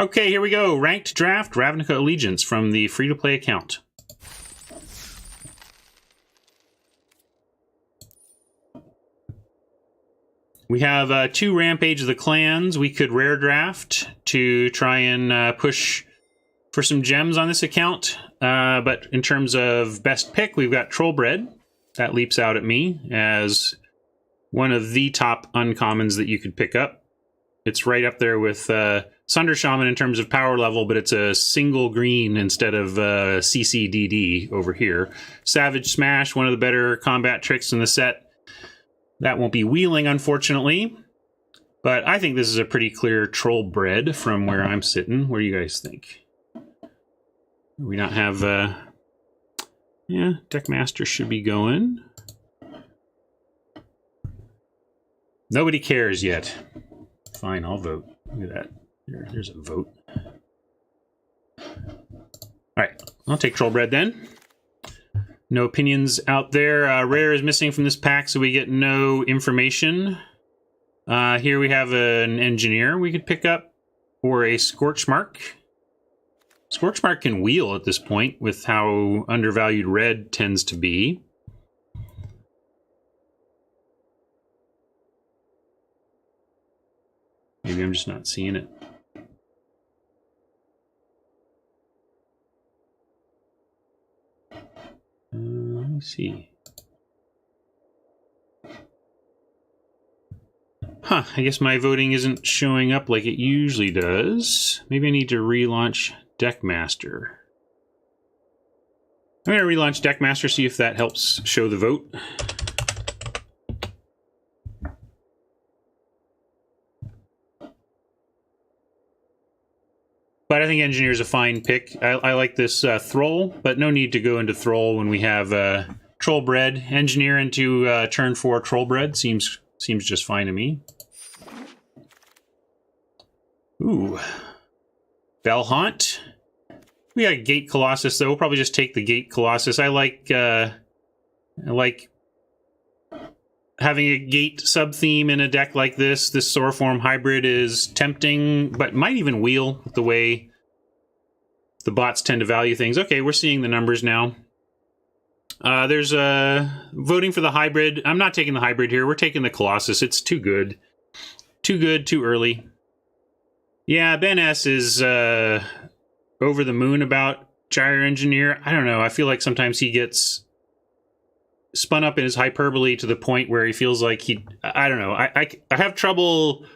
Okay, here we go. Ranked Draft Ravnica Allegiance from the free-to-play account. We have 2 Rampage of the Clans. We could rare draft to try and push for some gems on this account. But in terms of best pick, we've got Trollbred. That leaps out at me as one of the top uncommons that you could pick up. It's right up there with Sunder Shaman in terms of power level, but it's a single green instead of CCDD over here. Savage Smash, one of the better combat tricks in the set. That won't be wheeling, unfortunately. But I think this is a pretty clear Trollbred from where I'm sitting. What do you guys think? We not have... yeah, Deckmaster should be going. Nobody cares yet. Fine, I'll vote. Look at that. There's a vote. Alright, I'll take Trollbred then. No opinions out there. Rare is missing from this pack, so we get no information. Here we have an Engineer we could pick up, or a Scorchmark. Scorchmark can wheel at this point, with how undervalued red tends to be. Maybe I'm just not seeing it. Let me see. Huh, I guess my voting isn't showing up like it usually does. Maybe I need to relaunch Deckmaster. I'm going to relaunch Deckmaster, see if that helps show the vote. But I think Engineer is a fine pick. I like this Thrall, but no need to go into Thrall when we have Trollbred. Engineer into turn 4 Trollbred seems just fine to me. Ooh. Bellhaunt. We got a Gate Colossus, though. We'll probably just take the Gate Colossus. I like having a Gate sub-theme in a deck like this. This Soarform hybrid is tempting, but might even wheel with the way the bots tend to value things. Okay, we're seeing the numbers now. There's voting for the hybrid. I'm not taking the hybrid here. We're taking the Colossus. It's too good. Too good, too early. Yeah, Ben S. is over the moon about Gyre Engineer. I don't know. I feel like sometimes he gets spun up in his hyperbole to the point where he feels like he... I don't know. I have trouble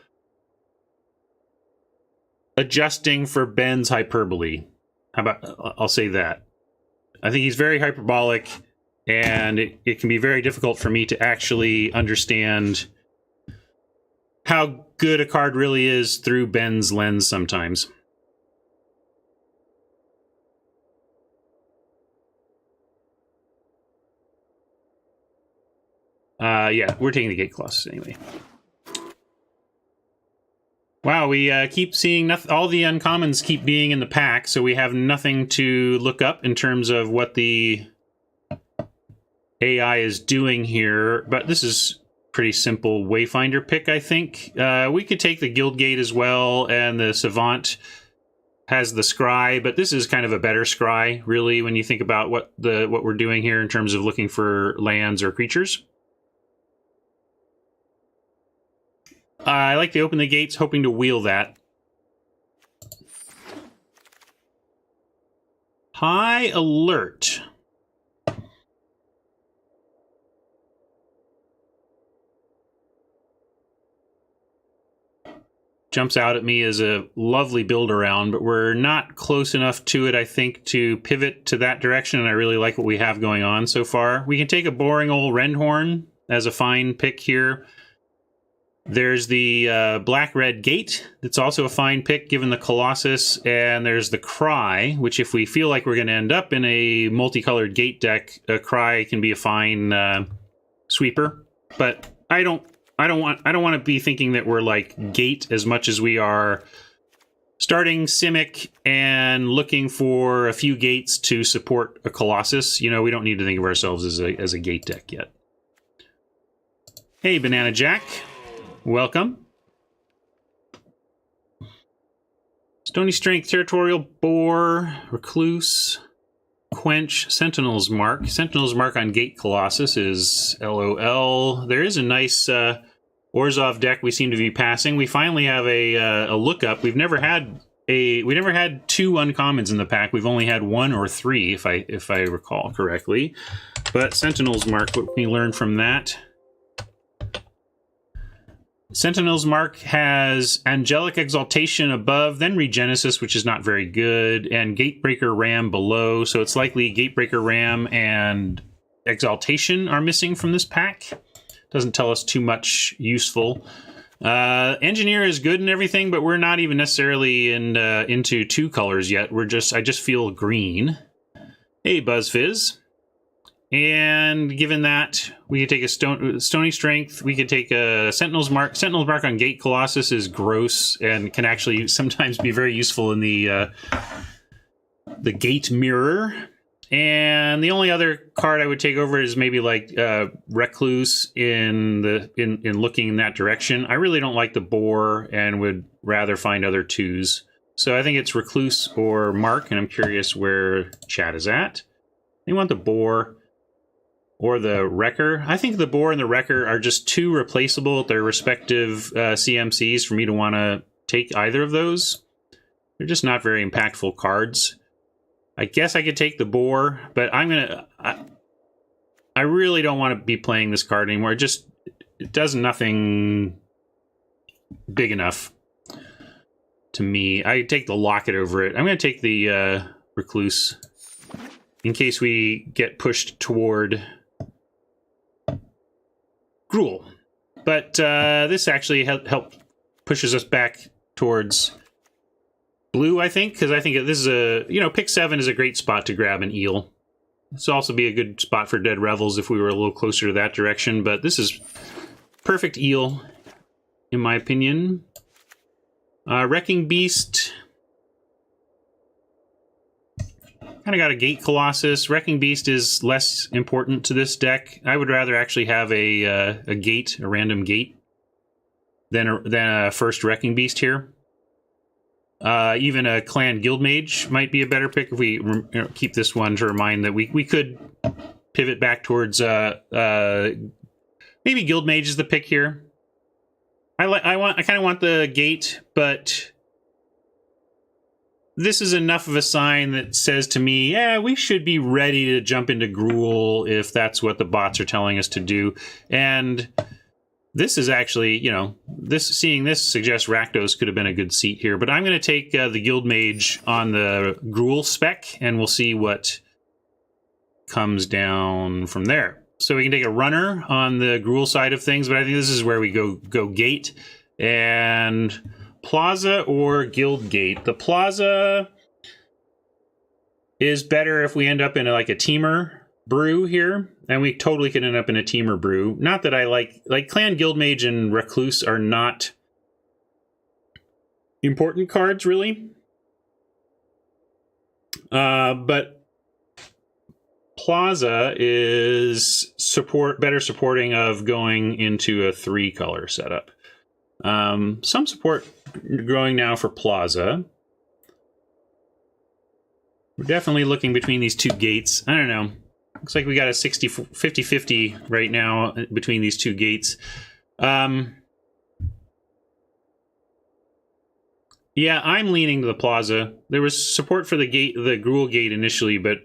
adjusting for Ben's hyperbole. How about... I'll say that. I think he's very hyperbolic, and it can be very difficult for me to actually understand how good a card really is through Ben's lens sometimes. Yeah, we're taking the Gate Colossus anyway. Wow, we keep seeing all the uncommons keep being in the pack, so we have nothing to look up in terms of what the AI is doing here. But this is pretty simple Wayfinder pick, I think. We could take the Guildgate as well, and the Savant has the Scry, but this is kind of a better Scry, really, when you think about what we're doing here in terms of looking for lands or creatures. I like to open the gates, hoping to wheel that. High Alert. Jumps out at me as a lovely build around, but we're not close enough to it, I think, to pivot to that direction, and I really like what we have going on so far. We can take a boring old Rendhorn as a fine pick here. There's the Black-Red Gate. That's also a fine pick, given the Colossus. And there's the Cry, which if we feel like we're going to end up in a multicolored Gate deck, a Cry can be a fine sweeper. But I don't want to be thinking that we're like Gate as much as we are starting Simic and looking for a few gates to support a Colossus. You know, we don't need to think of ourselves as a Gate deck yet. Hey, Banana Jack. Welcome. Stony Strength, Territorial Boar, Recluse, Quench, Sentinel's Mark. Sentinel's Mark on Gate Colossus is LOL. There is a nice Orzhov deck we seem to be passing. We finally have a lookup. We've never had two uncommons in the pack. We've only had one or three, if I recall correctly. But Sentinel's Mark, what can we learn from that? Sentinel's Mark has Angelic Exaltation above, then Regenesis, which is not very good, and Gatebreaker Ram below. So it's likely Gatebreaker Ram and Exaltation are missing from this pack. Doesn't tell us too much useful. Engineer is good and everything, but we're not even necessarily into two colors yet. I just feel green. Hey, BuzzFizz. And given that, we could take a Stony Strength. We could take a Sentinel's Mark. Sentinel's Mark on Gate Colossus is gross and can actually sometimes be very useful in the Gate Mirror. And the only other card I would take over is maybe like Recluse in looking in that direction. I really don't like the Boar and would rather find other twos. So I think it's Recluse or Mark, and I'm curious where chat is at. They want the Boar or the Wrecker. I think the Boar and the Wrecker are just too replaceable at their respective CMCs for me to want to take either of those. They're just not very impactful cards. I guess I could take the Boar, but I really don't want to be playing this card anymore. It does nothing big enough to me. I take the Locket over it. I'm going to take the Recluse in case we get pushed toward Gruul. But this actually helped pushes us back towards blue, I think, because I think this is pick 7 is a great spot to grab an eel. This will also be a good spot for Dead Revels if we were a little closer to that direction, but this is perfect eel, in my opinion. Wrecking Beast. Kind of got a Gate Colossus. Wrecking Beast is less important to this deck. I would rather actually have a gate, a random gate, than a first Wrecking Beast here. Even a Clan Guildmage might be a better pick if we keep this one to remind that we could pivot back towards maybe Guildmage is the pick here. I kind of want the gate, but this is enough of a sign that says to me, yeah, we should be ready to jump into Gruul if that's what the bots are telling us to do. And this is actually, seeing this suggests Rakdos could have been a good seat here. But I'm going to take the Guildmage on the Gruul spec, and we'll see what comes down from there. So we can take a runner on the Gruul side of things, but I think this is where we go gate. And Plaza or Guild Gate. The Plaza is better if we end up in a Teamer brew here, and we totally could end up in a Teamer brew. Not that I like Clan Guildmage and Recluse are not important cards, really. But Plaza is better supporting of going into a 3-color setup. Some support growing now for Plaza. We're definitely looking between these two gates. I don't know. Looks like we got a 50-50 right now between these two gates. Yeah, I'm leaning to the Plaza. There was support for the Gruul gate initially, but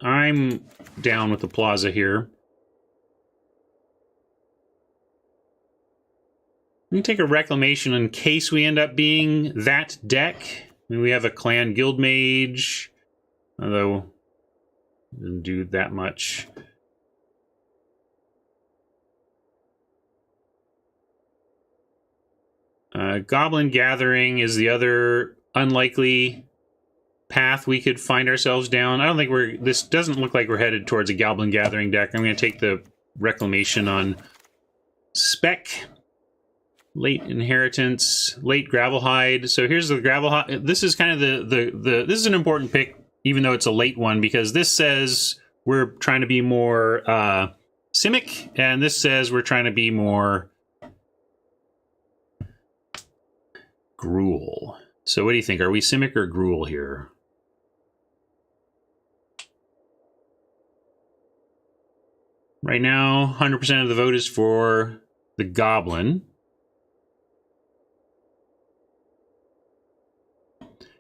I'm down with the Plaza here. We can take a Reclamation in case we end up being that deck. I mean, we have a Clan Guildmage, although it doesn't do that much. Goblin Gathering is the other unlikely path we could find ourselves down. I don't think this doesn't look like we're headed towards a Goblin Gathering deck. I'm going to take the Reclamation on spec. Late Inheritance, late Gravelhide. So here's the Gravelhide. This is kind of this is an important pick, even though it's a late one, because this says we're trying to be more Simic, and this says we're trying to be more Gruul. So what do you think? Are we Simic or Gruul here? Right now, 100% of the vote is for the Goblin.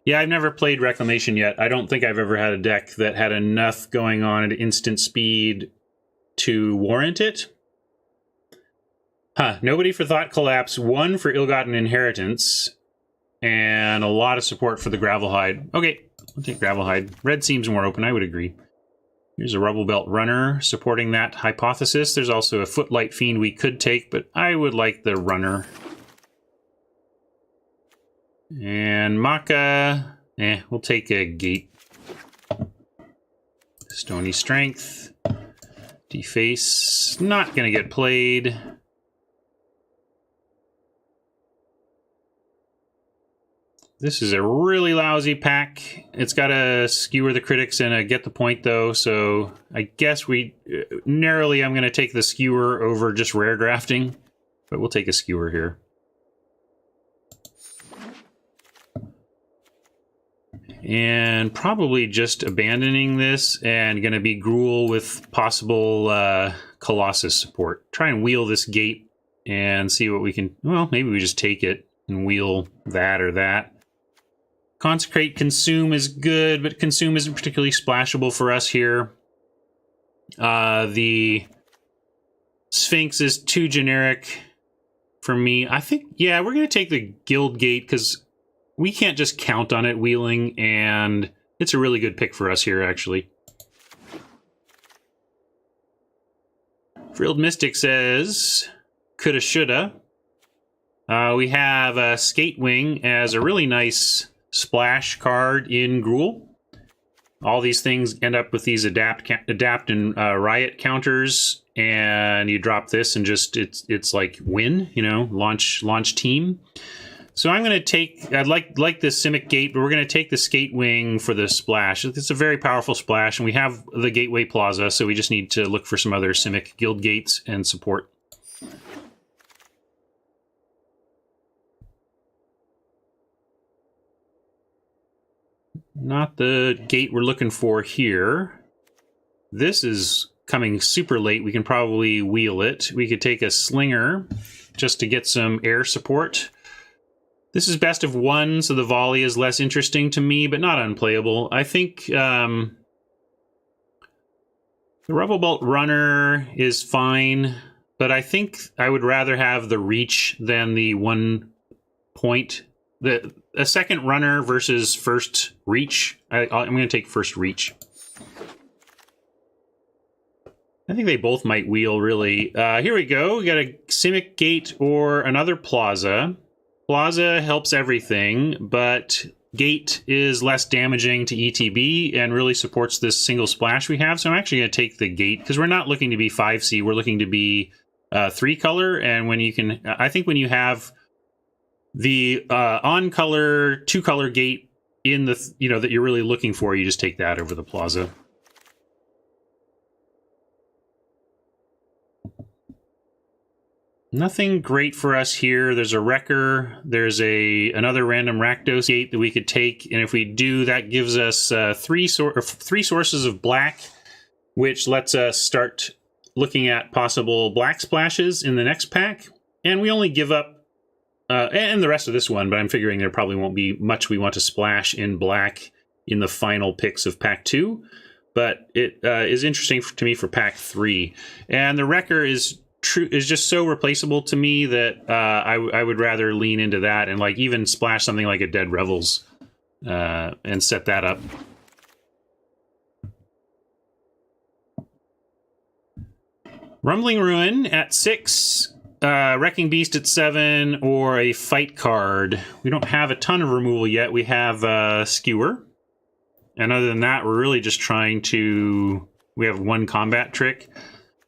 Yeah, I've never played Reclamation yet. I don't think I've ever had a deck that had enough going on at instant speed to warrant it. Huh, nobody for Thought Collapse, 1 for Ill-Gotten Inheritance, and a lot of support for the Gravelhide. Okay, I'll take Gravelhide. Red seems more open, I would agree. Here's a Rubble Belt Runner supporting that hypothesis. There's also a Footlight Fiend we could take, but I would like the Runner. And Maka, we'll take a Gate. Stony Strength. Deface, not gonna get played. This is a really lousy pack. It's got a Skewer the Critics and a Get the Point, though, so I guess narrowly I'm going to take the Skewer over just rare drafting, but we'll take a Skewer here. And probably just abandoning this and going to be Gruul with possible Colossus support. Try and wheel this Gate and see what we can... Well, maybe we just take it and wheel that or that. Consecrate Consume is good, but Consume isn't particularly splashable for us here. The Sphinx is too generic for me. I think, yeah, we're going to take the Guild Gate because we can't just count on it wheeling, and it's a really good pick for us here, actually. Frilled Mystic says, coulda, shoulda. We have Skatewing as a really nice splash card in Gruul. All these things end up with these adapt and riot counters, and you drop this and just it's like win, you know, launch team. So I'm going to take, I'd like the Simic Gate, but we're going to take the Skatewing for the splash. It's a very powerful splash, and we have the Gateway Plaza, so we just need to look for some other Simic Guild Gates and support. Not the gate we're looking for here. This is coming super late. We can probably wheel it. We could take a Slinger just to get some air support. This is best of 1, so the volley is less interesting to me, but not unplayable. I think the Rubble Bolt Runner is fine, but I think I would rather have the reach than the 1 point. A second runner versus first reach. I'm going to take first reach. I think they both might wheel, really. Here we go. We got a Simic Gate or another Plaza. Plaza helps everything, but Gate is less damaging to ETB and really supports this single splash we have. So I'm actually going to take the Gate because we're not looking to be 5C. We're looking to be 3-color. And when you can, I think when you have the on-color, 2-color Gate in the, you know, that you're really looking for, you just take that over the Plaza. Nothing great for us here. There's a Wrecker. There's another random Rakdos Gate that we could take, and if we do, that gives us 3 sources of black, which lets us start looking at possible black splashes in the next pack. And we only give up and the rest of this one, but I'm figuring there probably won't be much we want to splash in black in the final picks of Pack 2. But it is interesting to me for Pack 3. And the Wrecker is just so replaceable to me that I would rather lean into that and like even splash something like a Dead Revels and set that up. Rumbling Ruin at 6. Wrecking Beast at 7, or a fight card. We don't have a ton of removal yet. We have Skewer. And other than that, we're really just trying to... We have 1 combat trick.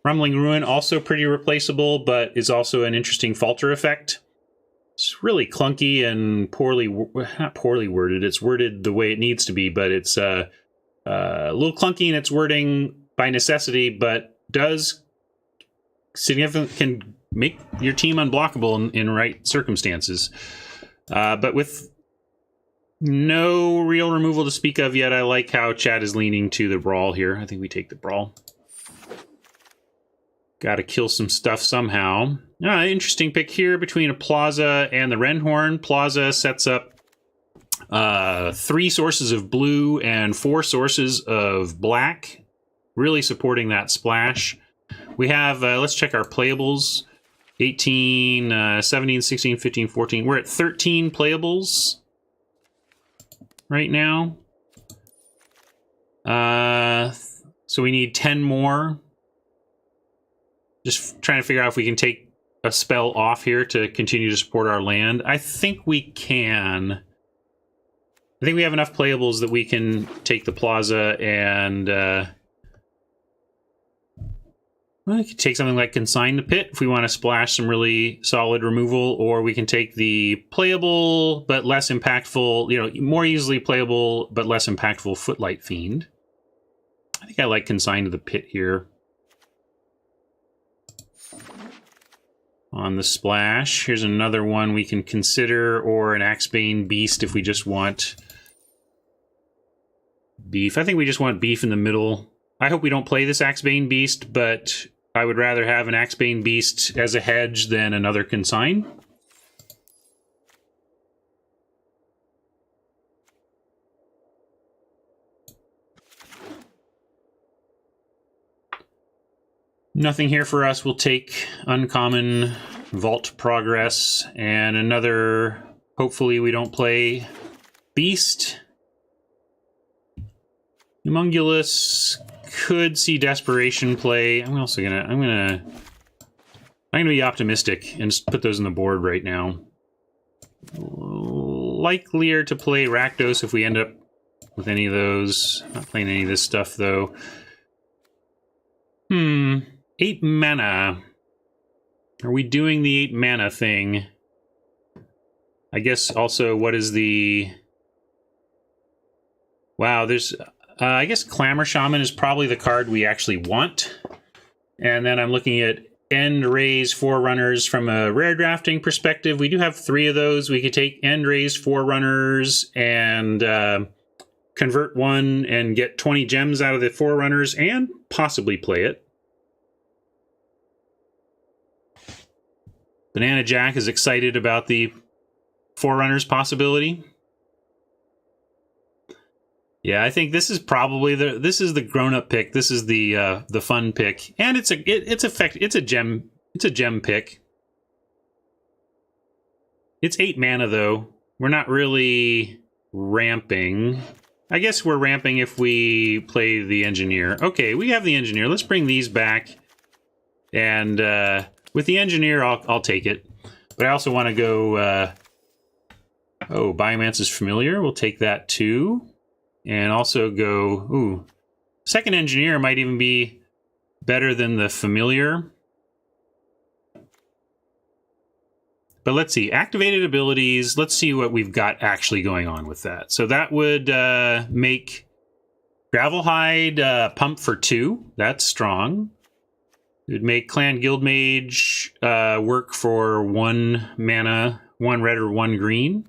Rumbling Ruin, also pretty replaceable, but is also an interesting falter effect. It's really clunky and not poorly worded. It's worded the way it needs to be, but it's a little clunky in its wording by necessity, but does can make your team unblockable in right circumstances. But with No real removal to speak of yet. I like how Chad is leaning to the Brawl here. I think we take the Brawl. Got to kill some stuff somehow. Interesting pick here between a Plaza and the Renhorn. Plaza sets up 3 sources of blue and 4 sources of black, really supporting that splash. We have, let's check our playables. 18, 17, 16, 15, 14. We're at 13 playables right now. So we need 10 more. Just trying to figure out if we can take a spell off here to continue to support our land. I think we can. I think we have enough playables that we can take the Plaza and we could take something like Consign the Pit if we want to splash some really solid removal, or we can take the playable but less impactful, you know, more easily playable but less impactful Footlight Fiend. I think I like Consign to the Pit here. On the splash, here's another one we can consider, or an Axebane Beast if we just want beef. I think we just want beef in the middle. I hope we don't play this Axebane Beast, but I would rather have an Axebane Beast as a hedge than another Consign. Nothing here for us. We'll take uncommon Vault Progress and another, hopefully we don't play Beast. Humongulus could see Desperation play. I'm gonna be optimistic and just put those on the board right now. Likelier to play Rakdos if we end up with any of those. Not playing any of this stuff though. 8 mana. Are we doing the 8 mana thing? I guess also, what is the... Wow, there's... I guess Clamor Shaman is probably the card we actually want. And then I'm looking at End Raise Forerunners from a rare drafting perspective. We do have 3 of those. We could take End Raise Forerunners and convert 1 and get 20 gems out of the Forerunners and possibly play it. Banana Jack is excited about the Forerunners possibility. Yeah, I think this is probably the grown-up pick. This is the fun pick, and it's a gem pick. It's 8 mana though. We're not really ramping. I guess we're ramping if we play the Engineer. Okay, we have the Engineer. Let's bring these back, and with the Engineer, I'll take it. But I also want to go. Biomancer's Familiar. We'll take that too. And also go, Second Engineer might even be better than the Familiar. But let's see, activated abilities, let's see what we've got actually going on with that. So that would make Gravelhide pump for 2, that's strong. It would make Clan Guildmage work for 1 mana, 1 red or 1 green.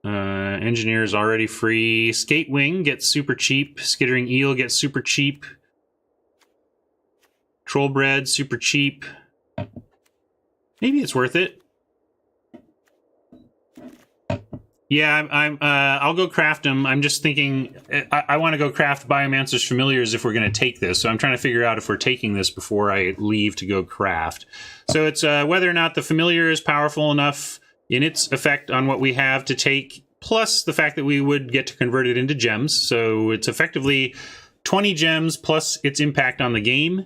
Engineer's already free. Skatewing gets super cheap. Skittering Eel gets super cheap. Trollbred, super cheap. Maybe it's worth it. Yeah, I'll go craft them. I'm just thinking, I want to go craft Biomancer's Familiars if we're going to take this. So I'm trying to figure out if we're taking this before I leave to go craft. So it's whether or not the Familiar is powerful enough in its effect on what we have to take, plus the fact that we would get to convert it into gems. So it's effectively 20 gems plus its impact on the game.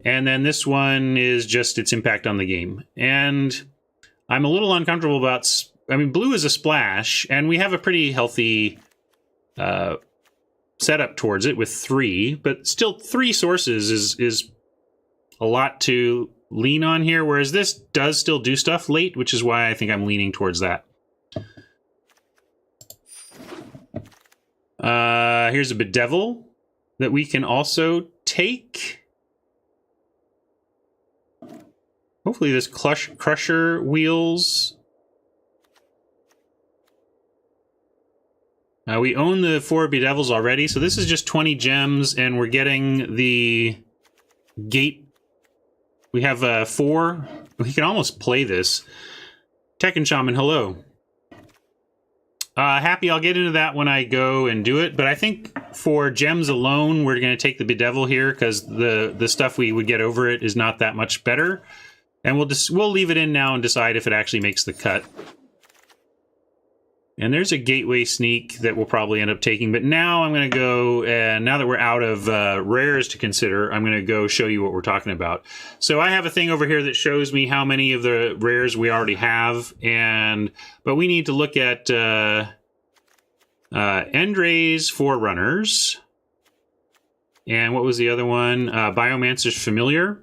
And then this one is just its impact on the game. And I'm a little uncomfortable about... I mean, blue is a splash, and we have a pretty healthy setup towards it with 3. But still, 3 sources is a lot to lean on here, whereas this does still do stuff late, which is why I think I'm leaning towards that. Here's a Bedevil that we can also take. Hopefully this Crusher Wheels We own the 4 Bedevils already, so this is just 20 gems, and we're getting the gate. We have 4. We can almost play this. Tekken Shaman, hello. Happy, I'll get into that when I go and do it, but I think for gems alone, we're going to take the Bedevil here, because the stuff we would get over it is not that much better. And we'll leave it in now and decide if it actually makes the cut. And there's a gateway sneak that we'll probably end up taking. But now I'm going to go, now that we're out of rares to consider, I'm going to go show you what we're talking about. So I have a thing over here that shows me how many of the rares we already have. But we need to look at Endray's Forerunners. And what was the other one? Biomancer's Familiar.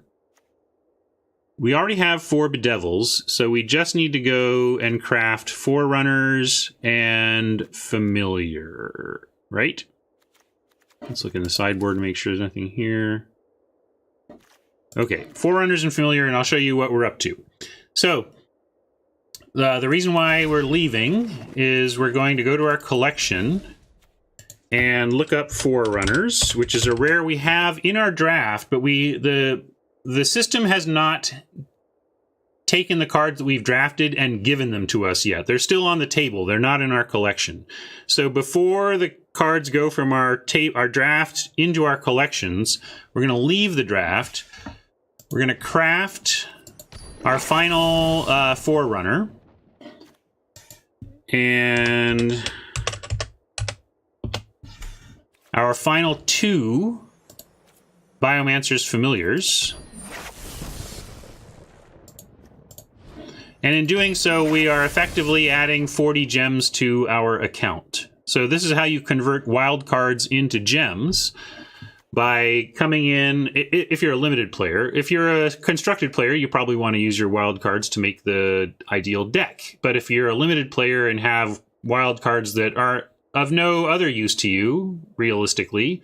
We already have 4 Bedevils, so we just need to go and craft Forerunners and Familiar, right? Let's look in the sideboard to make sure there's nothing here. Okay, Forerunners and Familiar, and I'll show you what we're up to. So, the reason why we're leaving is we're going to go to our collection and look up Forerunners, which is a rare we have in our draft, but the system has not taken the cards that we've drafted and given them to us yet. They're still on the table. They're not in our collection. So before the cards go from our draft into our collections, we're going to leave the draft. We're going to craft our final Forerunner. And our final 2 Biomancer's Familiars. And in doing so, we are effectively adding 40 gems to our account. So this is how you convert wild cards into gems, by coming in, if you're a limited player. If you're a constructed player, you probably want to use your wild cards to make the ideal deck. But if you're a limited player and have wild cards that are of no other use to you, realistically,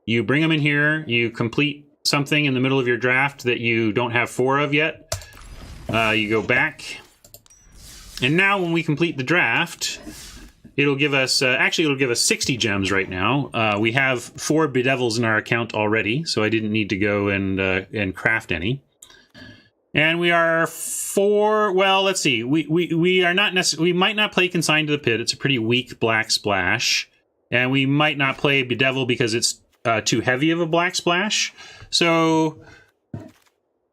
you bring them in here, you complete something in the middle of your draft that you don't have 4 of yet, you go back. And now when we complete the draft, it'll give us, it'll give us 60 gems right now. We have 4 Bedevils in our account already, so I didn't need to go and craft any. And we are 4, well, let's see. We are not necessarily, we might not play Consigned to the Pit. It's a pretty weak black splash. And we might not play Bedevil because it's too heavy of a black splash. So,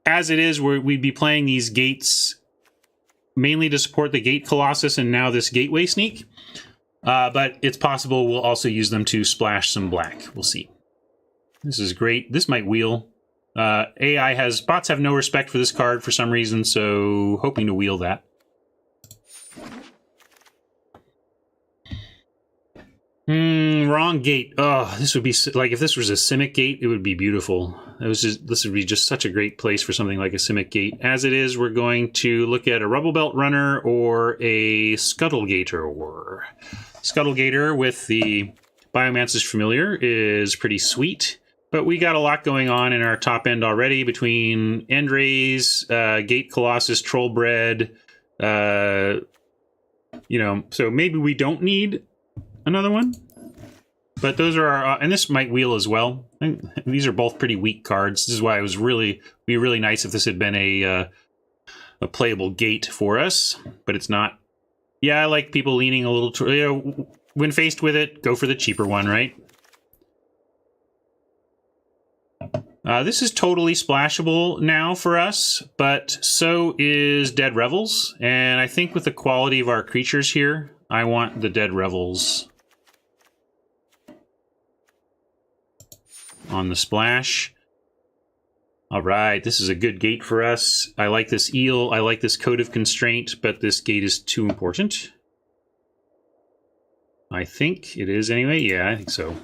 as it is, we'd be playing these gates mainly to support the Gate Colossus and now this Gateway Sneak. But it's possible we'll also use them to splash some black. We'll see. This is great. This might wheel. Bots have no respect for this card for some reason, so hoping to wheel that. Wrong gate. Oh, this would be like if this was a Simic gate, it would be beautiful. This would be just such a great place for something like a Simic gate. As it is, we're going to look at a Rubble Belt Runner or a Scuttlegator. Scuttlegator with the Biomancer's Familiar is pretty sweet, but we got a lot going on in our top end already between Endray's, Gate Colossus, Trollbred, so maybe we don't need another one, but those are our, and this might wheel as well. These are both pretty weak cards. This is why it was be really nice if this had been a playable gate for us, but it's not. Yeah, I like people leaning a little, when faced with it, go for the cheaper one, right? This is totally splashable now for us, but so is Dead Revels, and I think with the quality of our creatures here, I want the Dead Revels on the splash. All right, this is a good gate for us. I like this eel. I like this Code of Constraint, but this gate is too important. I think it is anyway. Yeah, I think so.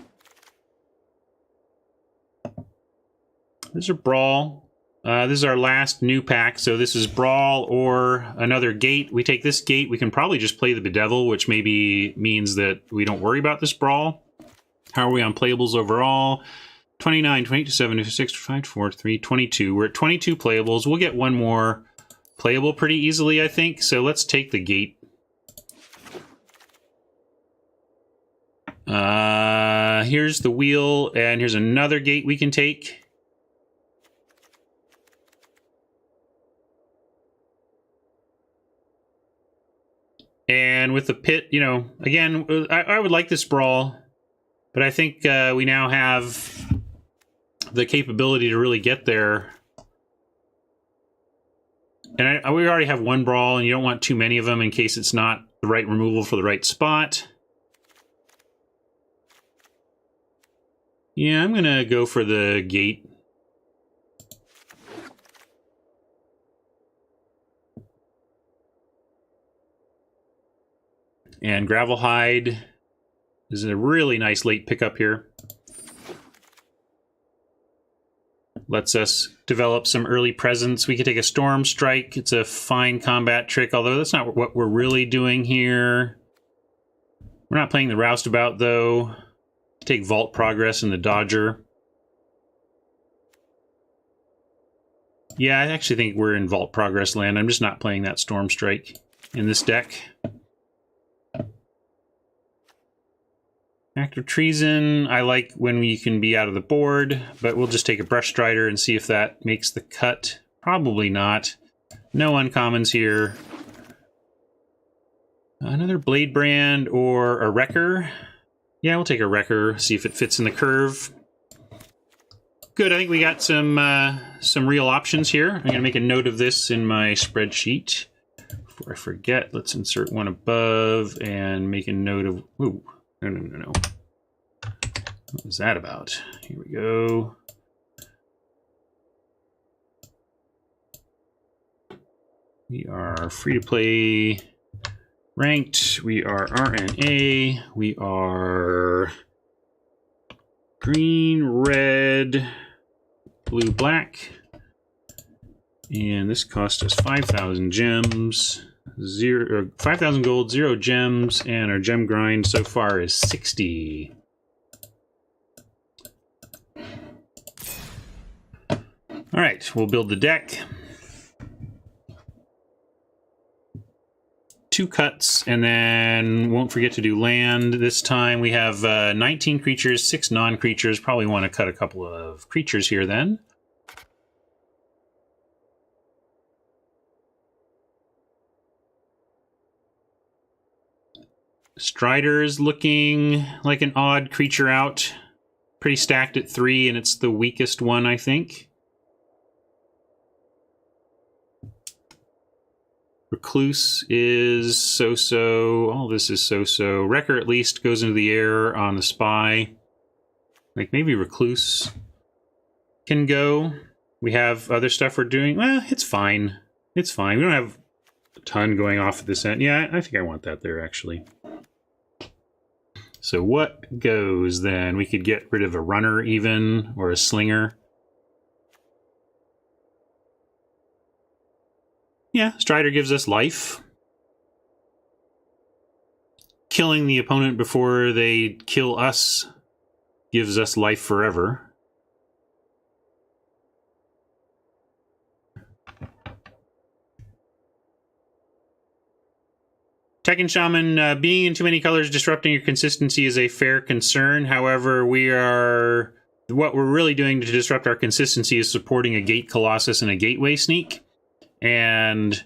This is a Brawl. This is our last new pack, so this is Brawl or another gate. We take this gate. We can probably just play the Bedevil, which maybe means that we don't worry about this Brawl. How are we on playables overall? 29, 22, 7, 26, 5, 4, 3, 22. We're at 22 playables. We'll get one more playable pretty easily, I think. So let's take the gate. Here's the wheel, and here's another gate we can take. And with the pit, you know, again, I would like this sprawl, but I think we now have the capability to really get there. And we already have one brawl, and you don't want too many of them in case it's not the right removal for the right spot. Yeah, I'm going to go for the gate. And Gravelhide is a really nice late pickup here. Lets us develop some early presence. We could take a Storm Strike. It's a fine combat trick, although that's not what we're really doing here. We're not playing the Roustabout, though. Take Vault Progress and the Dodger. Yeah, I actually think we're in Vault Progress land. I'm just not playing that Storm Strike in this deck. Act of Treason, I like when we can be out of the board, but we'll just take a Brush Strider and see if that makes the cut. Probably not. No uncommons here. Another Blade Brand or a Wrecker. Yeah, we'll take a Wrecker, see if it fits in the curve. Good, I think we got some real options here. I'm going to make a note of this in my spreadsheet. Before I forget, let's insert one above and make a note of... Ooh. No. What was that about? Here we go. We are free to play ranked. We are RNA. We are green, red, blue, black. And this cost us 5,000 gems. 5,000 gold, 0 gems, and our gem grind so far is 60. All right, we'll build the deck. 2 cuts, and then won't forget to do land. This time we have 19 creatures, 6 non-creatures. Probably want to cut a couple of creatures here then. Strider is looking like an odd creature out. Pretty stacked at 3, and it's the weakest one, I think. Recluse is so-so. All this is so-so. Wrecker at least goes into the air on the Spy. Like, maybe Recluse can go. We have other stuff we're doing. Well, it's fine. It's fine. We don't have a ton going off at this end. Yeah, I think I want that there, actually. So what goes then? We could get rid of a runner even, or a slinger. Yeah, Strider gives us life. Killing the opponent before they kill us gives us life forever. Tekken Shaman, being in too many colors disrupting your consistency is a fair concern. However, what we're really doing to disrupt our consistency is supporting a Gate Colossus and a Gateway Sneak. And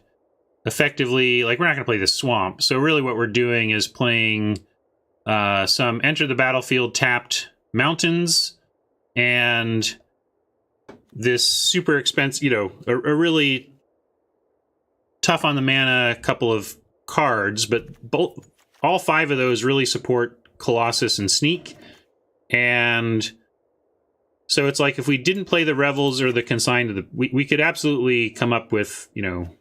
effectively, like, we're not going to play the Swamp. So really what we're doing is playing some Enter the Battlefield tapped Mountains and this super expensive, you know, a really tough on the mana couple of cards, but all 5 of those really support Colossus and Sneak. And so it's like if we didn't play the Revels or the Consigned, we could absolutely come up with, you know,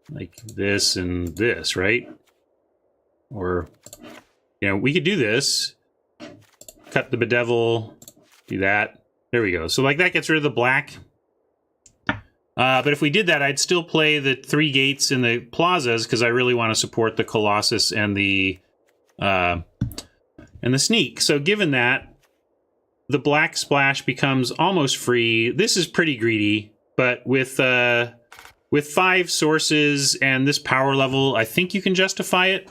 like this and this, right? Or, you know, we could do this, cut the Bedevil, do that. There we go. So like that gets rid of the black. But if we did that, I'd still play the 3 gates in the plazas because I really want to support the Colossus and the Sneak. So given that, the black splash becomes almost free. This is pretty greedy, but with 5 sources and this power level, I think you can justify it.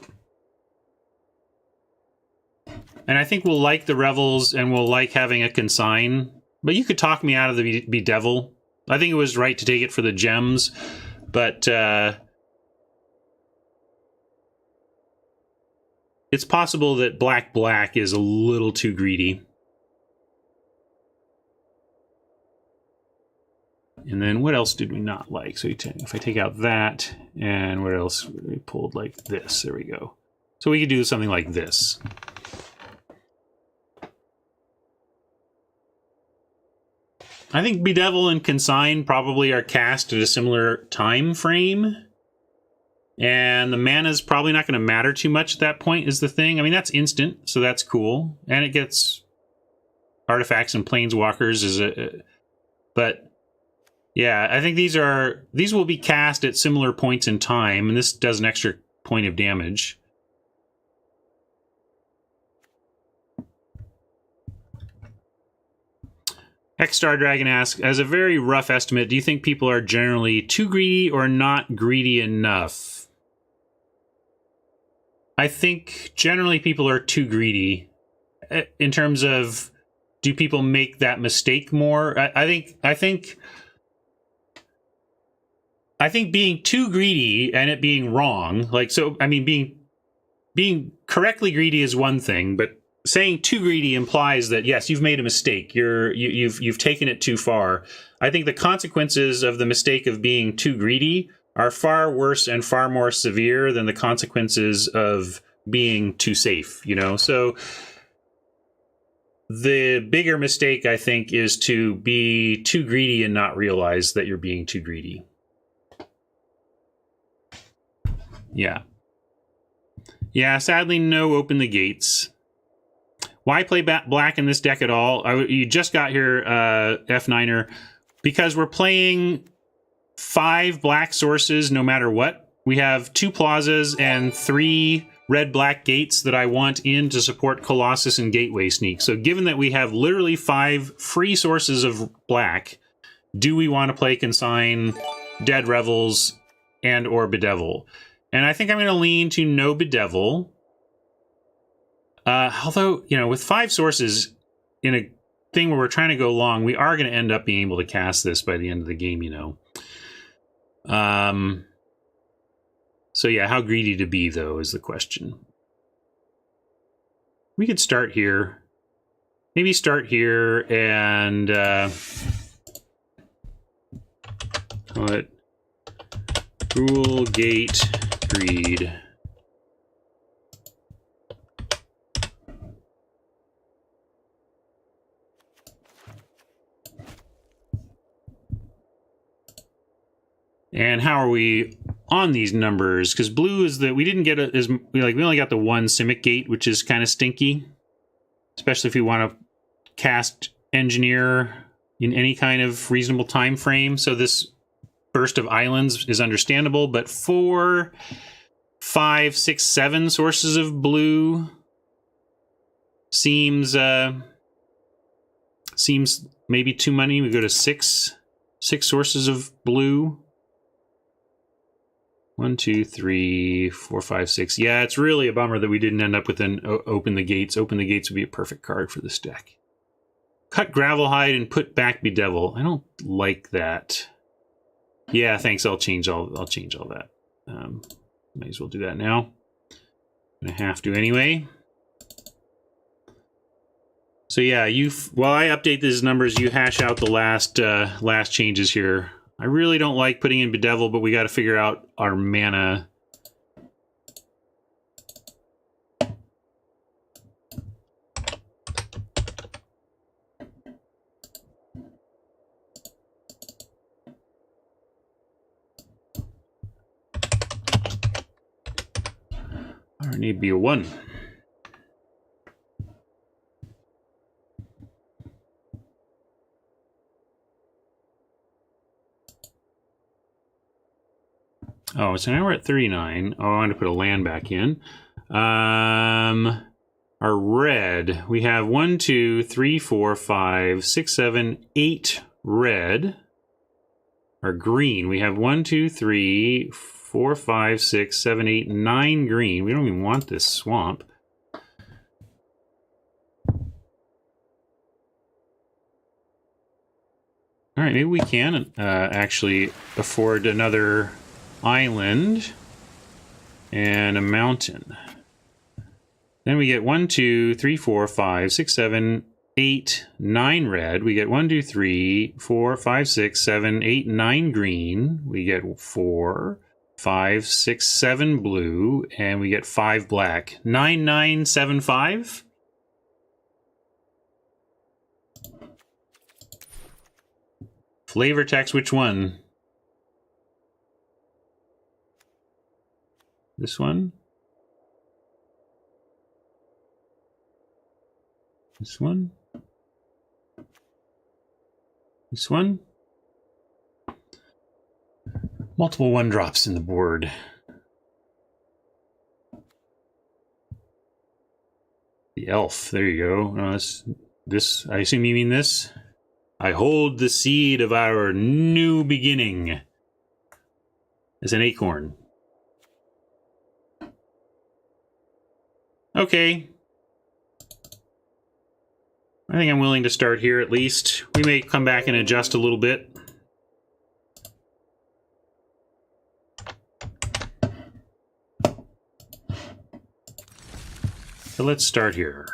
And I think we'll like the Revels and we'll like having a consign. But you could talk me out of the Bedevil. I think it was right to take it for the gems. But it's possible that black is a little too greedy. And then what else did we not like? So if I take out that, and what else? We pulled like this. There we go. So we could do something like this. I think Bedevil and Consign probably are cast at a similar time frame. And the mana's probably not going to matter too much at that point is the thing. I mean, that's instant, so that's cool. And it gets artifacts and planeswalkers. But yeah, I think these will be cast at similar points in time, and this does an extra point of damage. X-Star Dragon asks, as a very rough estimate, do you think people are generally too greedy or not greedy enough? I think generally people are too greedy. In terms of, do people make that mistake more? I think being too greedy and it being wrong, like, so, I mean, being correctly greedy is one thing, but saying too greedy implies that, yes, you've made a mistake. You've taken it too far. I think the consequences of the mistake of being too greedy are far worse and far more severe than the consequences of being too safe, you know? So the bigger mistake, I think, is to be too greedy and not realize that you're being too greedy. Yeah. Yeah, sadly, no Open the Gates. Why play black in this deck at all? You just got here, F9er, because we're playing 5 black sources no matter what. We have 2 plazas and 3 red-black gates that I want in to support Colossus and Gateway Sneak. So given that we have literally 5 free sources of black, do we want to play Consign, Dead Revels, and or Bedevil? And I think I'm going to lean to no Bedevil. Although, you know, with 5 sources in a thing where we're trying to go long, we are going to end up being able to cast this by the end of the game, you know. So yeah, how greedy to be, though, is the question. We could start here. Maybe start here and call it Rule Gate Greed. And how are we on these numbers? Because blue is we didn't get we only got the 1 Simic Gate, which is kind of stinky, especially if you want to cast Engineer in any kind of reasonable time frame. So this burst of islands is understandable, but 4, 5, 6, 7 sources of blue seems maybe too many. We go to 6 sources of blue. 1, 2, 3, 4, 5, 6. Yeah, it's really a bummer that we didn't end up with an Open the Gates. Open the Gates would be a perfect card for this deck. Cut Gravelhide and put back Bedevil. I don't like that. Yeah, thanks. I'll change all that. Might as well do that now. I'm gonna have to anyway. So yeah, while I update these numbers, you hash out the last changes here. I really don't like putting in Bedevil, but we got to figure out our mana. RNA be a 1. Oh, so now we're at 39. Oh, I want to put a land back in. Our red, we have 1, 2, 3, 4, 5, 6, 7, 8 red. Our green, we have 1, 2, 3, 4, 5, 6, 7, 8, 9 green. We don't even want this swamp. All right, maybe we can actually afford another island and a mountain. Then we get 1, 2, 3, 4, 5, 6, 7, 8, 9 red. We get 1, 2, 3, 4, 5, 6, 7, 8, 9 green. We get 4, 5, 6, 7 blue, and we get 5 black. 9, 9, 7, 5. Flavor text, which one? This one? This one? This one? Multiple 1 drops in the board. The elf, there you go. No, this, I assume you mean this? I hold the seed of our new beginning. As an acorn. Okay. I think I'm willing to start here at least. We may come back and adjust a little bit. So let's start here.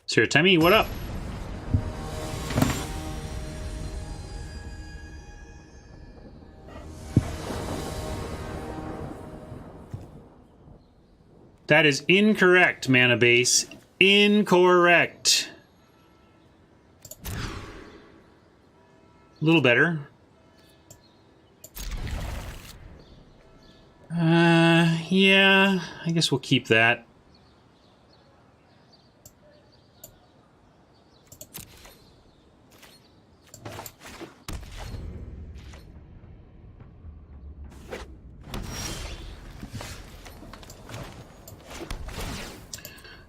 Sir Temmie, what up? That is incorrect, Mana Base. Incorrect. A little better. Yeah, I guess we'll keep that.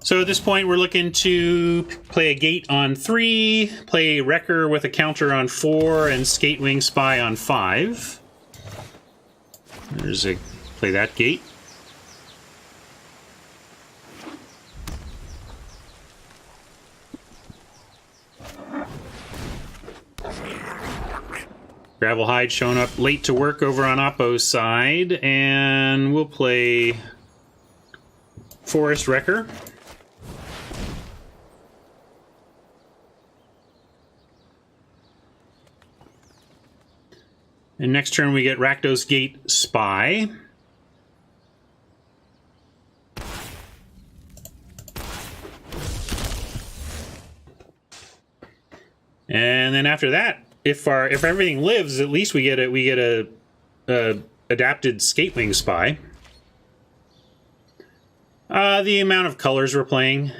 So at this point, we're looking to play a gate on 3, play Wrecker with a counter on 4, and Skatewing Spy on 5. There's a play that gate. Gravelhide showing up late to work over on Oppo's side, and we'll play Forest Wrecker. And next turn we get Rakdos Gate Spy. And then after that, if everything lives, at least we get a adapted Skatewing Spy. The amount of colors we're playing.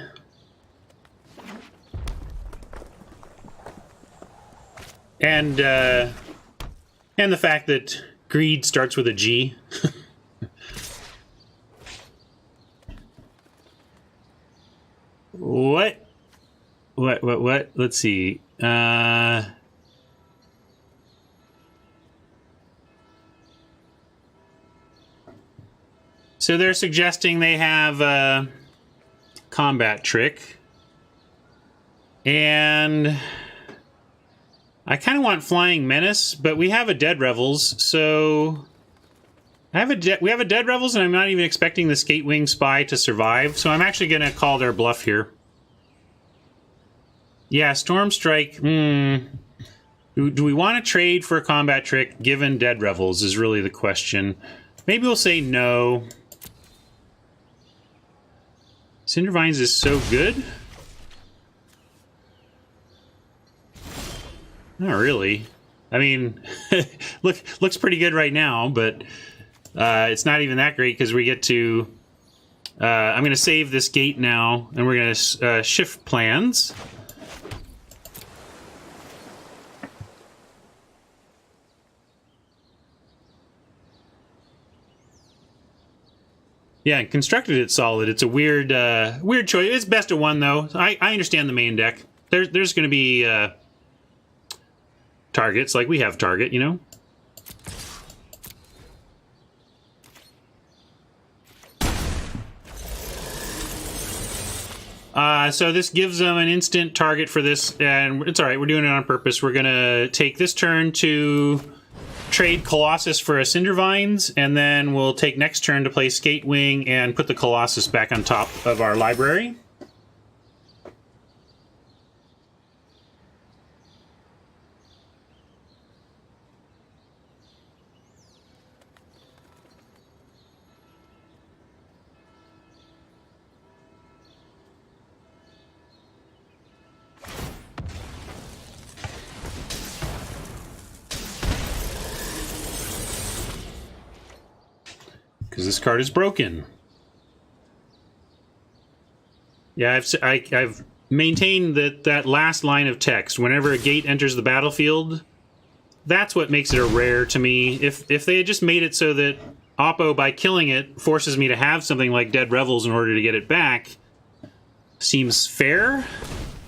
And the fact that greed starts with a G. What? Let's see. So they're suggesting they have a combat trick. And I kind of want Flying Menace, but we have a Dead Revels, so we have a Dead Revels, and I'm not even expecting the Skatewing Spy to survive, so I'm actually going to call their bluff here. Yeah, Storm Strike. Do we want to trade for a combat trick given Dead Revels is really the question. Maybe we'll say no. Cindervines is so good. Not really. I mean, looks pretty good right now, but it's not even that great because we get to... I'm going to save this gate now, and we're going to shift plans. Yeah, and constructed it solid. It's a weird choice. It's best of 1, though. I understand the main deck. There's going to be... targets, like we have target, you know? So this gives them an instant target for this, and it's all right. We're doing it on purpose. We're going to take this turn to trade Colossus for a Cindervines, and then we'll take next turn to play Skatewing and put the Colossus back on top of our library. Because this card is broken. Yeah, I've maintained that last line of text. Whenever a gate enters the battlefield, that's what makes it a rare to me. If they had just made it so that Oppo, by killing it, forces me to have something like Dead Revels in order to get it back, seems fair.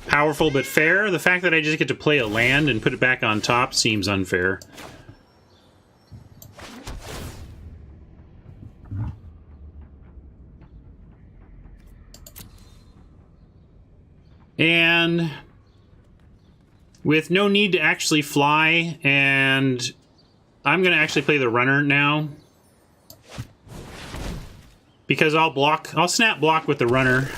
Powerful but fair. The fact that I just get to play a land and put it back on top seems unfair. And with no need to actually fly, and I'm going to actually play the runner now. Because I'll snap block with the runner.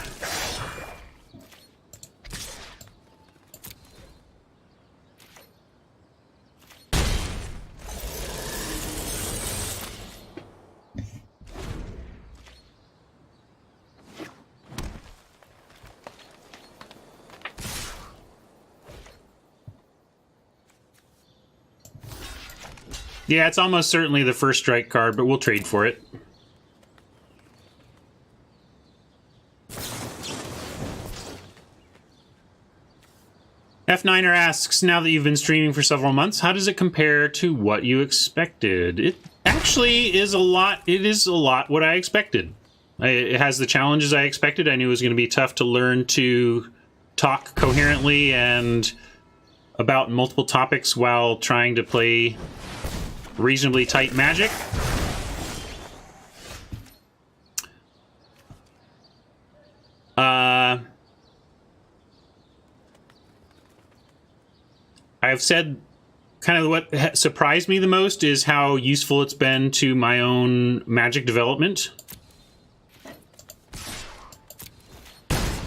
Yeah, it's almost certainly the first strike card, but we'll trade for it. F9er asks, now that you've been streaming for several months, how does it compare to what you expected? It actually is a lot. It is a lot what I expected. It has the challenges I expected. I knew it was going to be tough to learn to talk coherently and about multiple topics while trying to play reasonably tight Magic. I've said kind of what surprised me the most is how useful it's been to my own Magic development.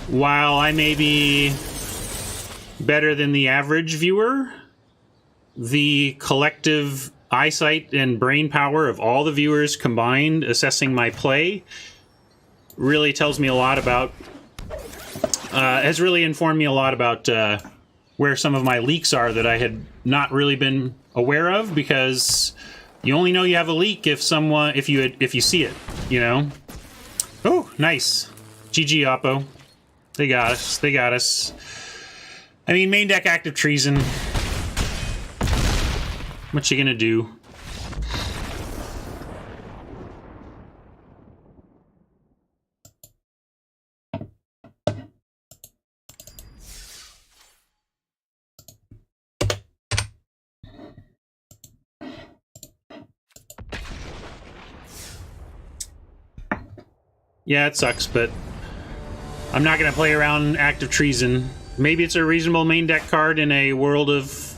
While I may be better than the average viewer, the collective eyesight and brain power of all the viewers combined assessing my play really tells me a lot about, has really informed me a lot about where some of my leaks are that I had not really been aware of, because you only know you have a leak if you see it, you know? Oh, nice. GG, Oppo. They got us. They got us. I mean, main deck active treason. What you gonna do? Yeah, it sucks, but I'm not gonna play around active treason. Maybe it's a reasonable main deck card in a world of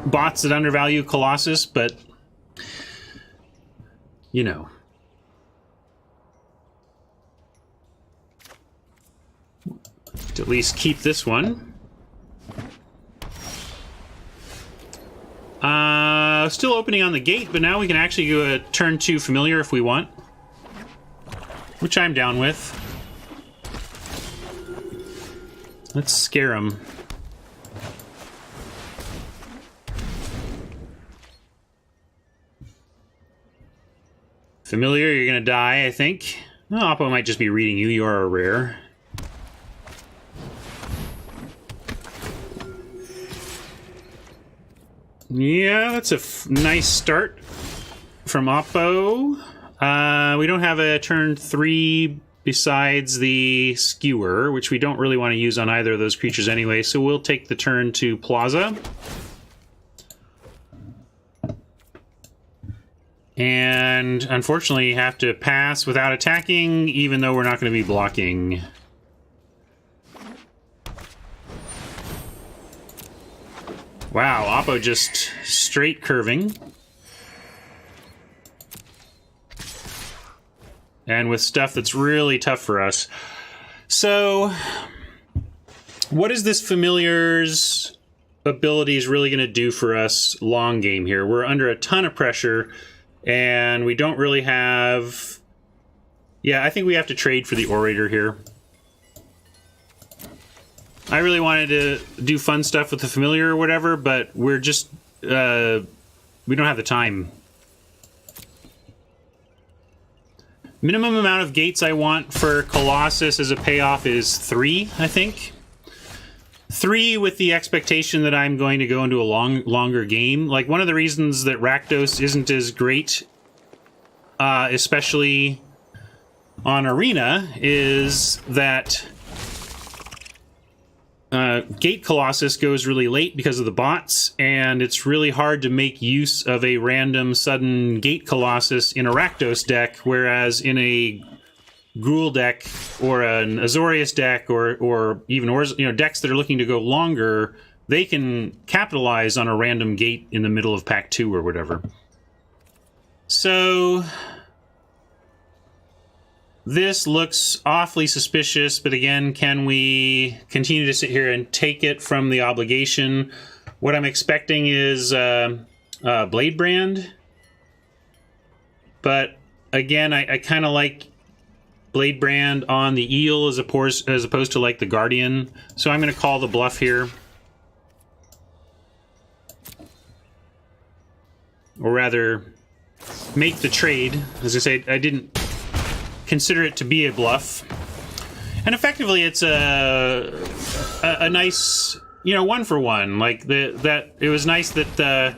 bots that undervalue Colossus, but you know. To at least keep this one. Still opening on the gate, but now we can actually go a turn 2 familiar if we want. Which I'm down with. Let's scare him. Familiar, you're gonna die, I think. Oh, Oppo might just be reading you. You are a rare. Yeah, that's a nice start from Oppo. We don't have a turn 3 besides the Skewer, which we don't really want to use on either of those creatures anyway, so we'll take the turn to Plaza. And unfortunately have to pass without attacking, even though we're not going to be blocking. Wow, Oppo just straight curving. And with stuff that's really tough for us. So, what is this Familiar's abilities really going to do for us long game here? We're under a ton of pressure, and we don't really have... Yeah, I think we have to trade for the Orator here. I really wanted to do fun stuff with the Familiar or whatever, but we're just... we don't have the time. Minimum amount of gates I want for Colossus as a payoff is 3, I think. 3 with the expectation that I'm going to go into a longer game. Like, one of the reasons that Rakdos isn't as great, especially on Arena, is that Gate Colossus goes really late because of the bots, and it's really hard to make use of a random sudden Gate Colossus in a Rakdos deck, whereas in a Ghoul deck or an Azorius deck or even decks that are looking to go longer, they can capitalize on a random gate in the middle of pack 2 or whatever. So this looks awfully suspicious, but again, can we continue to sit here and take it from the obligation? What I'm expecting is Blade Brand. But again, I kind of like Blade Brand on the Eel as opposed to like the Guardian. So I'm going to call the bluff here. Or rather, make the trade. As I say, I didn't consider it to be a bluff. And effectively, it's a nice, 1-for-1. Like, it was nice that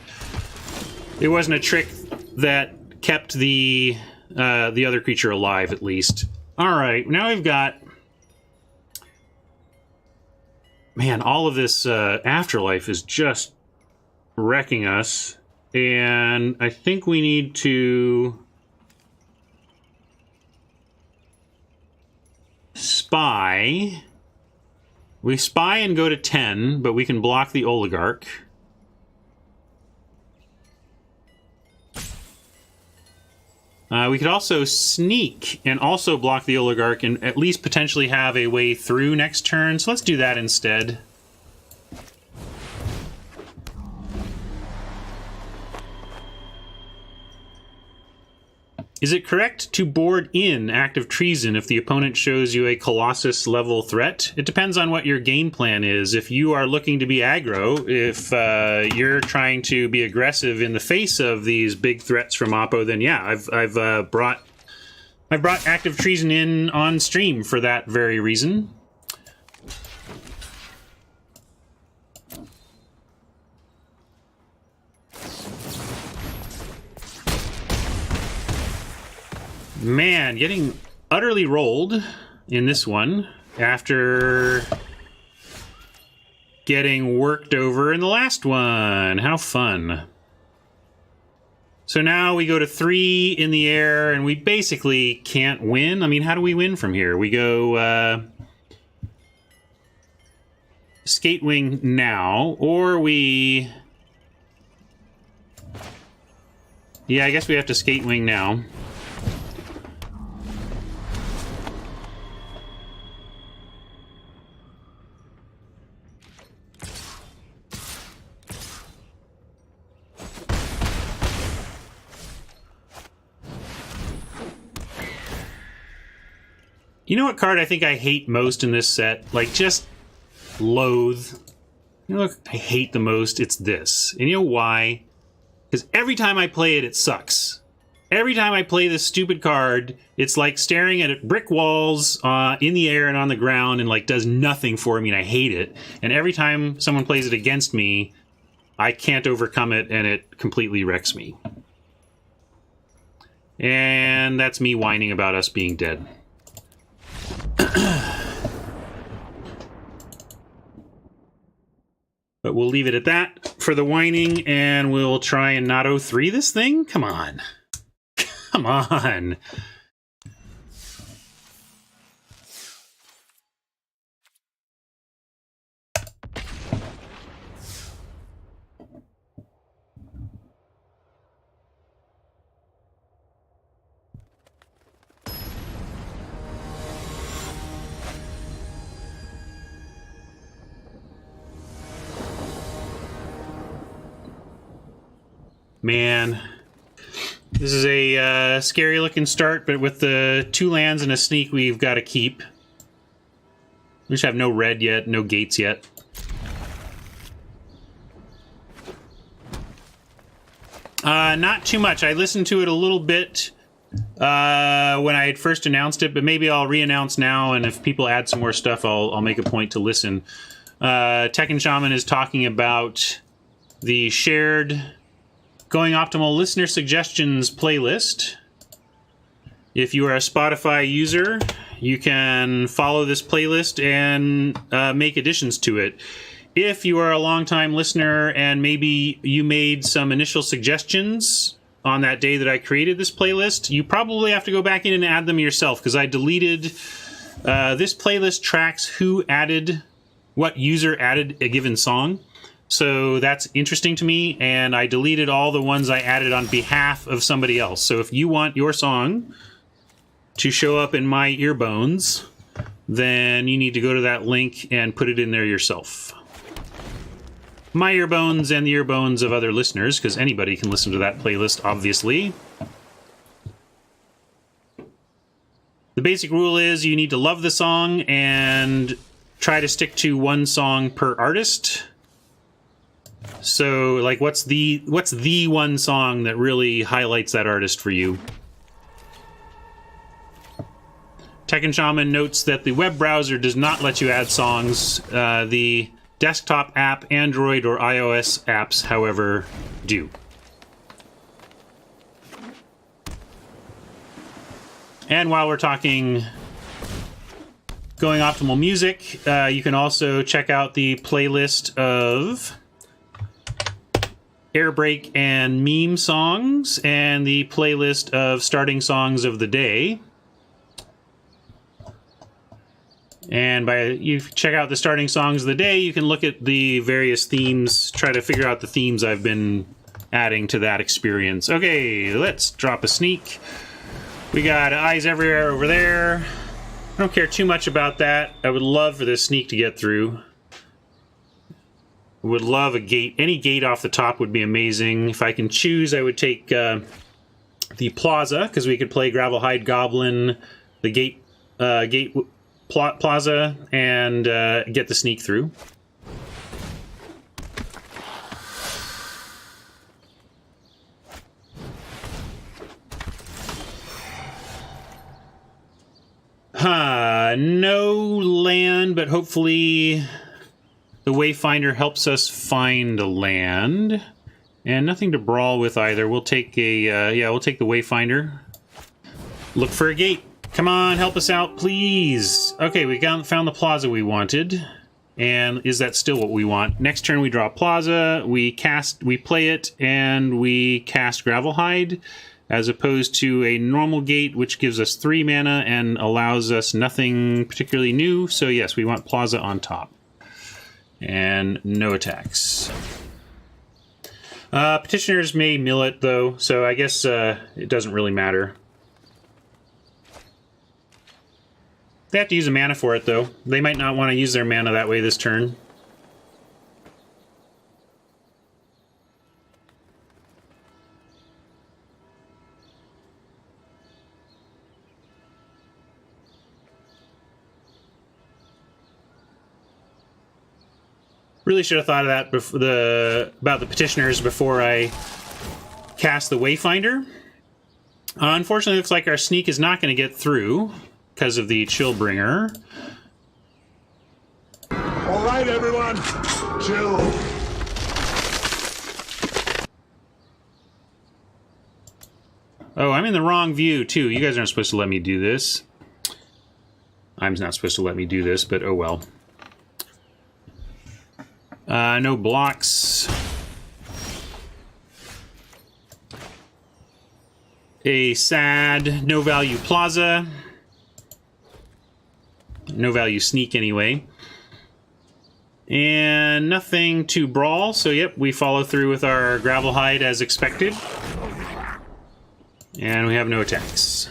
it wasn't a trick that kept the other creature alive, at least. Alright, now we've got... Man, all of this Afterlife is just wrecking us. And I think we need to spy. We spy and go to 10, but we can block the Oligarch. We could also sneak and also block the Oligarch and at least potentially have a way through next turn. So let's do that instead. Is it correct to board in Active Treason if the opponent shows you a Colossus level threat? It depends on what your game plan is. If you are looking to be aggro, if you're trying to be aggressive in the face of these big threats from Oppo, then yeah, I've brought Active Treason in on stream for that very reason. Man, getting utterly rolled in this one after getting worked over in the last one. How fun. So now we go to 3 in the air, and we basically can't win. I mean, how do we win from here? We go Skatewing now, or we... Yeah, I guess we have to Skatewing now. You know what card I think I hate most in this set? Like, just loathe. You know what I hate the most? It's this. And you know why? Because every time I play it, it sucks. Every time I play this stupid card, it's like staring at brick walls in the air and on the ground and, like, does nothing for me, and I hate it. And every time someone plays it against me, I can't overcome it, and it completely wrecks me. And that's me whining about us being dead. But we'll leave it at that for the whining, and we'll try and not 0-3 this thing? Come on. Come on. Man, this is a scary looking start, but with the 2 lands and a sneak we've got to keep. We just have no red yet, no gates yet. Not too much. I listened to it a little bit when I had first announced it, but maybe I'll re-announce now, and if people add some more stuff, I'll make a point to listen. Tekken Shaman is talking about the shared Going Optimal Listener Suggestions playlist. If you are a Spotify user, you can follow this playlist and make additions to it. If you are a longtime listener and maybe you made some initial suggestions on that day that I created this playlist, you probably have to go back in and add them yourself, because I deleted... this playlist tracks who added, what user added a given song. So that's interesting to me, and I deleted all the ones I added on behalf of somebody else. So if you want your song to show up in my earbones, then you need to go to that link and put it in there yourself. My earbones and the earbones of other listeners, because anybody can listen to that playlist, obviously. The basic rule is you need to love the song and try to stick to 1 song per artist. So, like, what's the 1 song that really highlights that artist for you? Tekken Shaman notes that the web browser does not let you add songs. The desktop app, Android or iOS apps, however, do. And while we're talking Going Optimal Music, you can also check out the playlist of Air Break and meme songs, and the playlist of starting songs of the day. And by you check out the starting songs of the day, you can look at the various themes, try to figure out the themes I've been adding to that experience. Okay, let's drop a sneak. We got eyes everywhere over there. I don't care too much about that. I would love for this sneak to get through. Would love a gate. Any gate off the top would be amazing. If I can choose, I would take the Plaza, because we could play Gravelhide Goblin, the gate Plaza, and get the sneak through. No land, but hopefully the Wayfinder helps us find a land. And nothing to brawl with either. We'll take a, we'll take the Wayfinder. Look for a gate. Come on, help us out, please. Okay, we found the Plaza we wanted. And is that still what we want? Next turn we draw Plaza, we play it, and we cast Gravelhide, as opposed to a normal gate, which gives us 3 mana and allows us nothing particularly new. So yes, we want Plaza on top. And no attacks. Petitioners may mill it, though, so I guess it doesn't really matter. They have to use a mana for it, though. They might not want to use their mana that way this turn. Really should have thought of that about the petitioners before I cast the Wayfinder. Unfortunately, it looks like our sneak is not going to get through because of the Chillbringer. All right, everyone, chill. Oh, I'm in the wrong view, too. You guys aren't supposed to let me do this. I'm not supposed to let me do this, but oh well. No blocks. A sad, no value Plaza. No value sneak anyway. And nothing to brawl, so yep, we follow through with our Gravelhide as expected. And we have no attacks.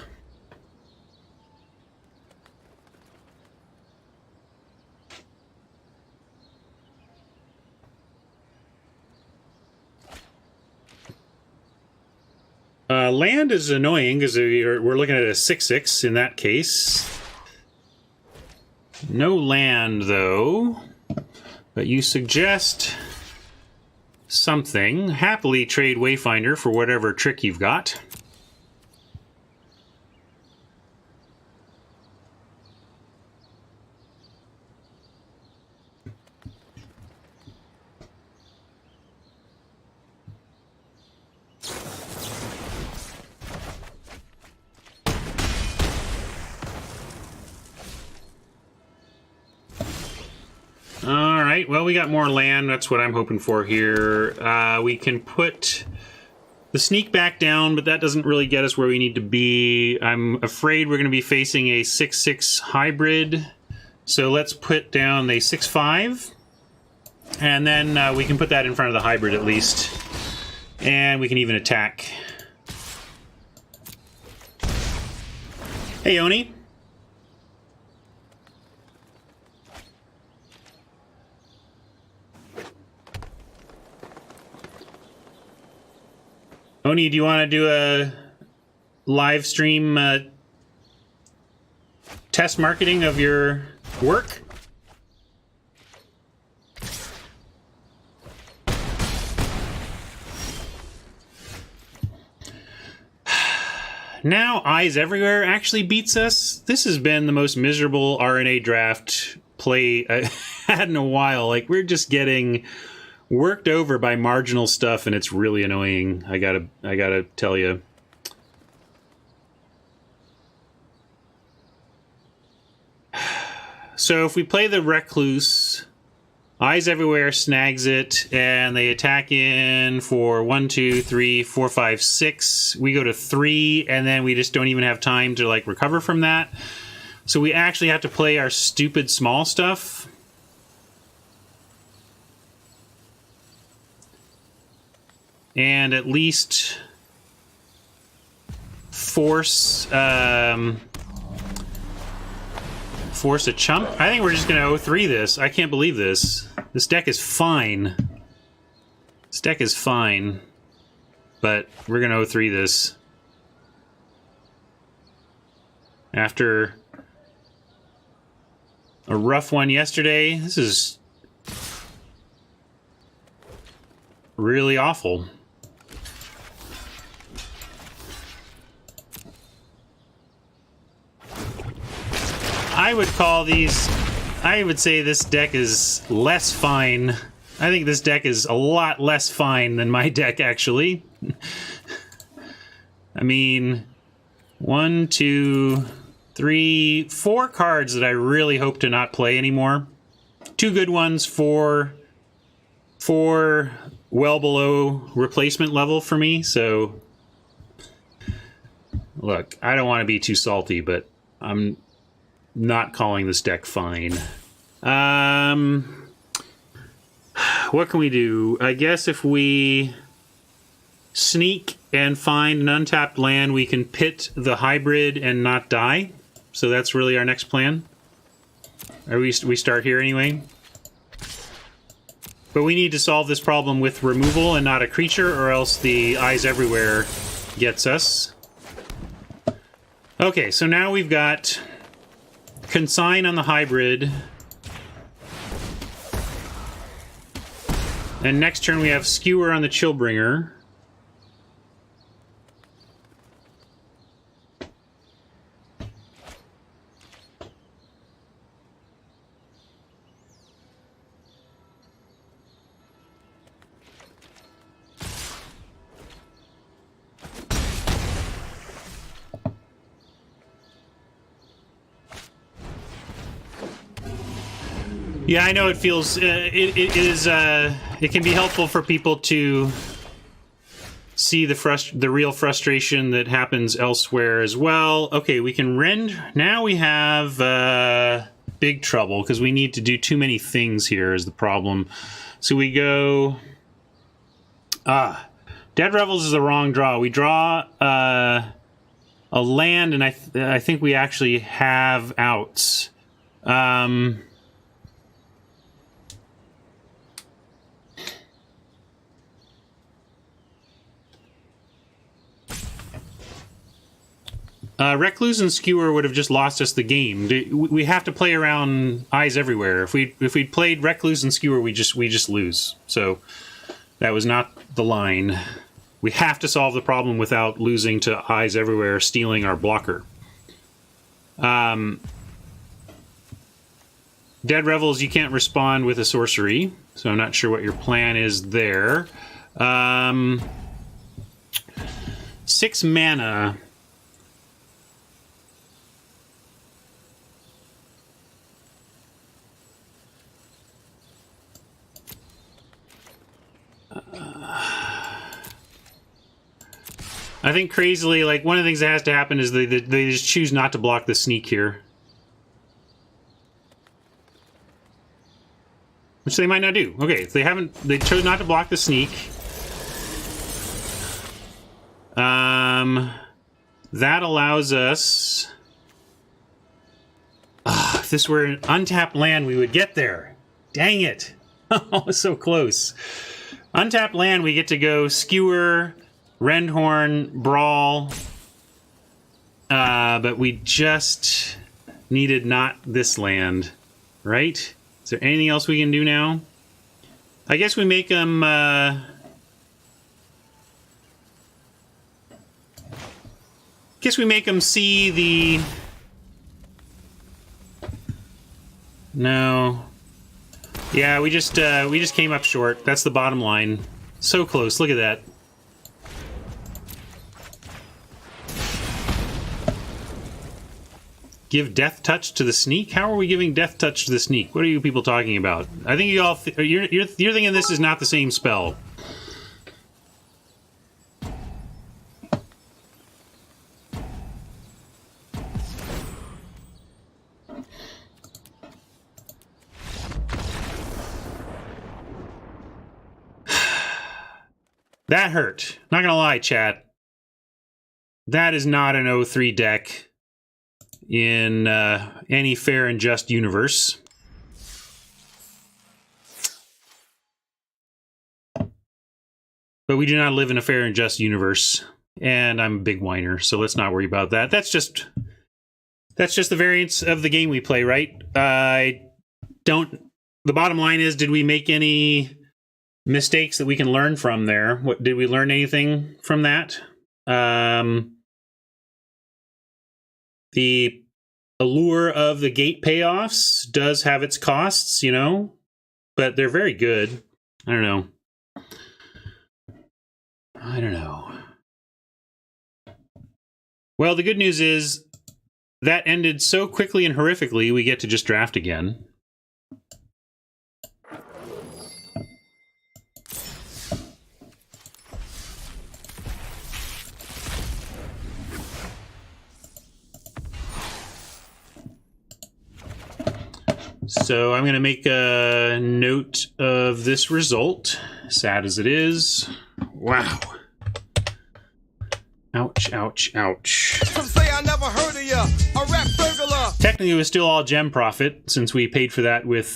Land is annoying because we're looking at a 6/6 in that case. No land, though. But you suggest something. Happily trade Wayfinder for whatever trick you've got. Alright, well, we got more land. That's what I'm hoping for here. We can put the sneak back down, but that doesn't really get us where we need to be. I'm afraid we're going to be facing a 6/6 hybrid. So let's put down a 6/5. And then we can put that in front of the hybrid at least. And we can even attack. Hey, Oni. Oni, do you want to do a live stream test marketing of your work? Now Eyes Everywhere actually beats us. This has been the most miserable RNA draft play I've had in a while. Like, we're just getting worked over by marginal stuff, and it's really annoying. I gotta tell you. So if we play the Recluse, Eyes Everywhere snags it, and they attack in for 1, 2, 3, 4, 5, 6. We go to 3, and then we just don't even have time to like recover from that. So we actually have to play our stupid small stuff. And at least force force a chump. I think we're just going to 0-3 this. I can't believe this. This deck is fine. This deck is fine. But we're going to 0-3 this. After a rough one yesterday, this is really awful. I would call these... I would say this deck is less fine. I think this deck is a lot less fine than my deck, actually. I mean, 1, 2, 3, 4 cards that I really hope to not play anymore. 2 good ones, 4 well below replacement level for me, so... Look, I don't want to be too salty, but I'm not calling this deck fine. What can we do? I guess if we sneak and find an untapped land, we can pit the hybrid and not die. So that's really our next plan. Or we start here anyway. But we need to solve this problem with removal and not a creature, or else the Eyes Everywhere gets us. Okay, so now we've got Consign on the hybrid. And next turn we have Skewer on the Chillbringer. Yeah, I know it feels... it can be helpful for people to see the real frustration that happens elsewhere as well. Okay, we can rend... Now we have big trouble, because we need to do too many things here is the problem. So we go... Dead Revels is the wrong draw. We draw a land, and I think we actually have outs. Recluse and Skewer would have just lost us the game. We have to play around Eyes Everywhere. If we'd played Recluse and Skewer, we just lose. So that was not the line. We have to solve the problem without losing to Eyes Everywhere, stealing our blocker. Dead Revels, you can't respond with a sorcery, so I'm not sure what your plan is there. 6 mana. I think crazily, like, one of the things that has to happen is they just choose not to block the sneak here. Which they might not do. Okay, if they chose not to block the sneak. That allows us... if this were an untapped land, we would get there. Dang it. Oh, so close. Untapped land, we get to go Skewer, Rendhorn, Brawl, but we just needed not this land, right? Is there anything else we can do now? I guess we make them, see the... No. Yeah, we just came up short. That's the bottom line. So close, look at that. Give Death Touch to the sneak? How are we giving Death Touch to the sneak? What are you people talking about? I think you all you're thinking this is not the same spell. That hurt. Not gonna lie, chat. That is not an 0-3 deck in any fair and just universe. But we do not live in a fair and just universe, and I'm a big whiner, so let's not worry about that. That's just the variance of the game we play, right? The bottom line is, did we make any mistakes that we can learn from there? What did we learn anything from that? The allure of the gate payoffs does have its costs, you know, but they're very good. I don't know. Well, the good news is that ended so quickly and horrifically, we get to just draft again. So I'm going to make a note of this result, sad as it is. Wow. Ouch, ouch, ouch. Some say I never heard of ya, a rap burglar. Technically, it was still all gem profit, since we paid for that with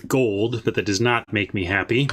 gold, but that does not make me happy.